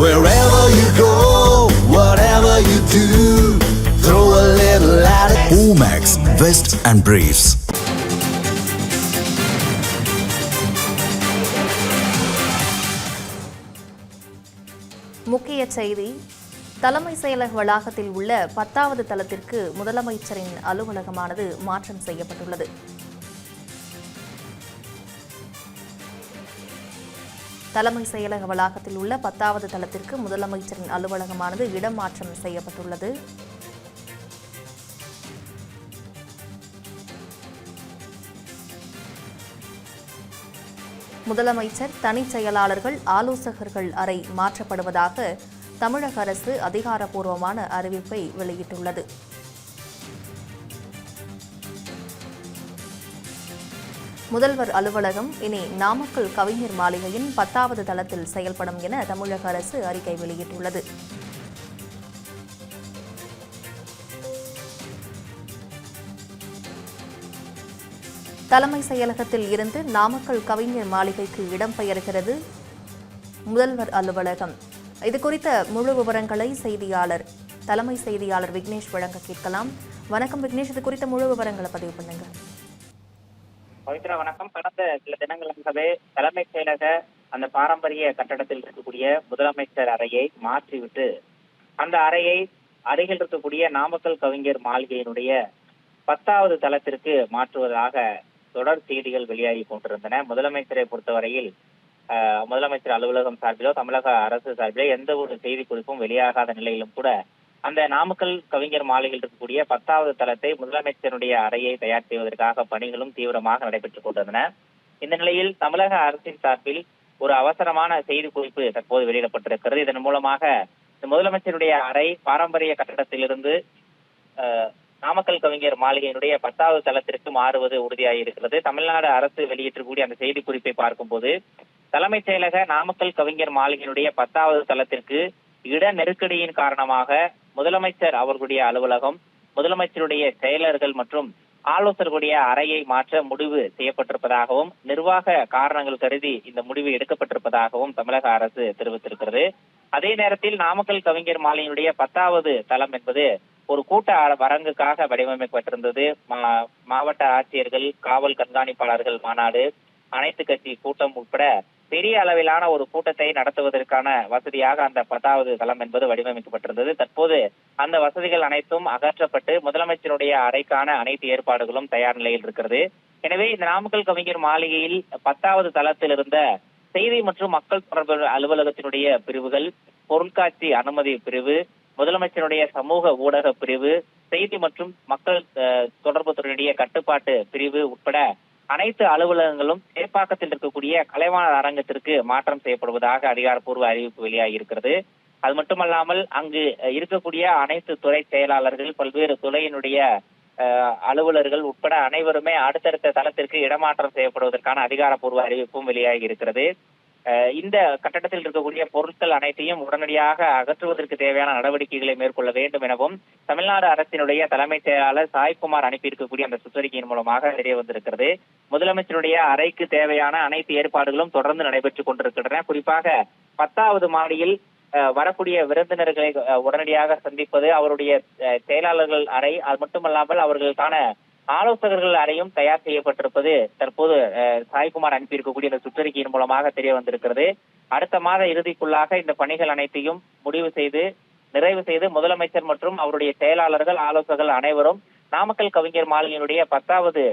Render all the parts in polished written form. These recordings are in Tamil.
Wherever you go, whatever you do, throw a little at it. Omax, Vest and Briefs. முக்கிய செய்தி. தலைமை செயலக வளாகத்தில் உள்ள 10வது தளத்திற்கு முதலமைச்சரின் அலுவலகமானது மாற்றம் செய்யப்பட்டுள்ளது. தலைமை செயலக வளாகத்தில் உள்ள 10வது தளத்திற்கு முதலமைச்சரின் அலுவலகமானது இடம் மாற்றம் செய்யப்பட்டுள்ளது. முதலமைச்சர் தனிச் செயலாளர்கள் ஆலோசகர்கள் அறை மாற்றப்படுவதாக தமிழக அரசு அதிகாரப்பூர்வமான அறிவிப்பை வெளியிட்டுள்ளது. முதல்வர் அலுவலகம் இனி நாமக்கல் கவிஞர் மாளிகையின் 10வது தளத்தில் செயல்படும் என தமிழக அரசு அறிக்கை வெளியிட்டுள்ளது. தலைமை செயலகத்தில் இருந்து நாமக்கல் கவிஞர் மாளிகைக்கு இடம்பெயர்கிறது முதல்வர் அலுவலகம். இதுகுறித்த முழு விவரங்களை தலைமை செய்தியாளர் விக்னேஷ் வழங்க கேட்கலாம். வணக்கம் விக்னேஷ், இது குறித்த முழு விவரங்களை பதிவு பண்ணுங்க. பவித்ரா வணக்கம். கடந்த சில தினங்களாகவே தலைமை செயலக அந்த பாரம்பரிய கட்டடத்தில் இருக்கக்கூடிய முதலமைச்சர் அறையை மாற்றிவிட்டு அந்த அறையை அருகில் இருக்கக்கூடிய நாமக்கல் கவிஞர் மாளிகையினுடைய 10வது தளத்திற்கு மாற்றுவதாக தொடர் செய்திகள் வெளியாகி கொண்டிருந்தன. முதலமைச்சரை பொறுத்தவரையில் முதலமைச்சர் அலுவலகம் சார்பிலோ தமிழக அரசு சார்பிலோ எந்த ஒரு செய்தி குறிப்பும் வெளியாகாத நிலையிலும் கூட அந்த நாமக்கல் கவிஞர் மாளிகையில் இருக்கக்கூடிய 10வது தளத்தை முதலமைச்சருடைய அறையை தயார் செய்வதற்காக பணிகளும் தீவிரமாக நடைபெற்றுக் கொண்டிருந்தன. இந்த நிலையில் தமிழக அரசின் சார்பில் ஒரு அவசரமான செய்தி குறிப்பு தற்போது வெளியிடப்பட்டிருக்கிறது. இதன் மூலமாக முதலமைச்சருடைய அறை பாரம்பரிய கட்டடத்திலிருந்து நாமக்கல் கவிஞர் மாளிகையினுடைய 10வது தளத்திற்கு மாறுவது உறுதியாகியிருக்கிறது. தமிழ்நாடு அரசு வெளியிட்டிருக்கக்கூடிய அந்த செய்தி குறிப்பை பார்க்கும்போது தலைமைச் செயலக நாமக்கல் கவிஞர் மாளிகையினுடைய 10வது தளத்திற்கு இட நெருக்கடியின் காரணமாக முதலமைச்சர் அவர்களுடைய அலுவலகம், முதலமைச்சருடைய செயலர்கள் மற்றும் ஆலோசகர்களுடைய அறையை மாற்ற முடிவு செய்யப்பட்டிருப்பதாகவும் நிர்வாக காரணங்கள் கருதி இந்த முடிவு எடுக்கப்பட்டிருப்பதாகவும் தமிழக அரசு தெரிவித்திருக்கிறது. அதே நேரத்தில் நாமக்கல் கவிஞர் மாளிகையினுடைய 10வது தளம் என்பது ஒரு கூட்ட அரங்குக்காக வடிவமைக்கப்பட்டிருந்தது. மாவட்ட ஆட்சியர்கள், காவல் கண்காணிப்பாளர்கள் மாநாடு, அனைத்து கட்சி கூட்டம் உட்பட பெரிய அளவிலான ஒரு கூட்டத்தை நடத்துவதற்கான வசதியாக அந்த 10வது தளம் என்பது வடிவமைக்கப்பட்டிருந்தது. தற்போது அந்த வசதிகள் அனைத்தும் அகற்றப்பட்டு முதலமைச்சருடைய அறைக்கான அனைத்து ஏற்பாடுகளும் தயார் நிலையில் இருக்கிறது. எனவே இந்த நாமக்கல் கவிஞர் மாளிகையில் 10வது தளத்தில் இருந்த செய்தி மற்றும் மக்கள் தொடர்பு அலுவலகத்தினுடைய பிரிவுகள், பொருட்காட்சி அனுமதி பிரிவு, முதலமைச்சருடைய சமூக ஊடக பிரிவு, செய்தி மற்றும் மக்கள் தொடர்பு துறையுடைய கட்டுப்பாட்டு பிரிவு உட்பட அனைத்து அலுவலகங்களும் சேப்பாக்கத்தில் இருக்கக்கூடிய கலைவாணர் அரங்கத்திற்கு மாற்றம் செய்யப்படுவதாக அதிகாரப்பூர்வ அறிவிப்பு வெளியாகி இருக்கிறது. அது மட்டுமல்லாமல் அங்கு இருக்கக்கூடிய அனைத்து துறை செயலாளர்கள், பல்வேறு துறையினுடைய அலுவலர்கள் உட்பட அனைவருமே அடுத்தடுத்த தளத்திற்கு இடமாற்றம் செய்யப்படுவதற்கான அதிகாரப்பூர்வ அறிவிப்பும் வெளியாகி இருக்கிறது. இந்த கட்டடத்தில் இருக்கக்கூடிய பொருட்கள் அனைத்தையும் உடனடியாக அகற்றுவதற்கு தேவையான நடவடிக்கைகளை மேற்கொள்ள வேண்டும் எனவும் தமிழ்நாடு அரசினுடைய தலைமைச் செயலாளர் சாய்குமார் அனுப்பியிருக்கக்கூடிய அந்த சுற்றறிக்கையின் மூலமாக தெரிய வந்திருக்கிறது. முதலமைச்சருடைய அறைக்கு தேவையான அனைத்து ஏற்பாடுகளும் தொடர்ந்து நடைபெற்றுக் கொண்டிருக்கின்றன. குறிப்பாக 10வது மாடியில் வரக்கூடிய விருந்தினர்களை உடனடியாக சந்திப்பது, அவருடைய செயலாளர்கள் அறை, அது மட்டுமல்லாமல் அவர்களுக்கான ஆலோசகர்கள் அறையும் தயார் செய்யப்பட்டிருப்பது தற்போது சாய்குமார் அனுப்பியிருக்கக்கூடிய இந்த சுற்றறிக்கையின் மூலமாக தெரிய வந்திருக்கிறது. அடுத்த மாத இறுதிக்குள்ளாக இந்த பணிகள் அனைத்தையும் நிறைவு செய்து முதலமைச்சர் மற்றும் அவருடைய செயலாளர்கள், ஆலோசகர்கள் அனைவரும் நாமக்கல் கவிஞர் மாளிகையினுடைய 10வது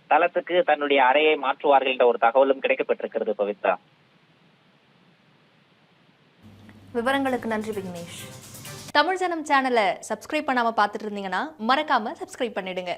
தளத்துக்கு தன்னுடைய அறையை மாற்றுவார்கள் என்ற ஒரு தகவலும் கிடைக்கப்பட்டிருக்கிறது. பவித்ரா, விவரங்களுக்கு நன்றி விக்னேஷ். தமிழ் ஜனம் சேனலை சப்ஸ்கிரைப் பண்ணாம பார்த்துட்டு இருந்தீங்கன்னா மறக்காம சப்ஸ்கிரைப் பண்ணிடுங்க.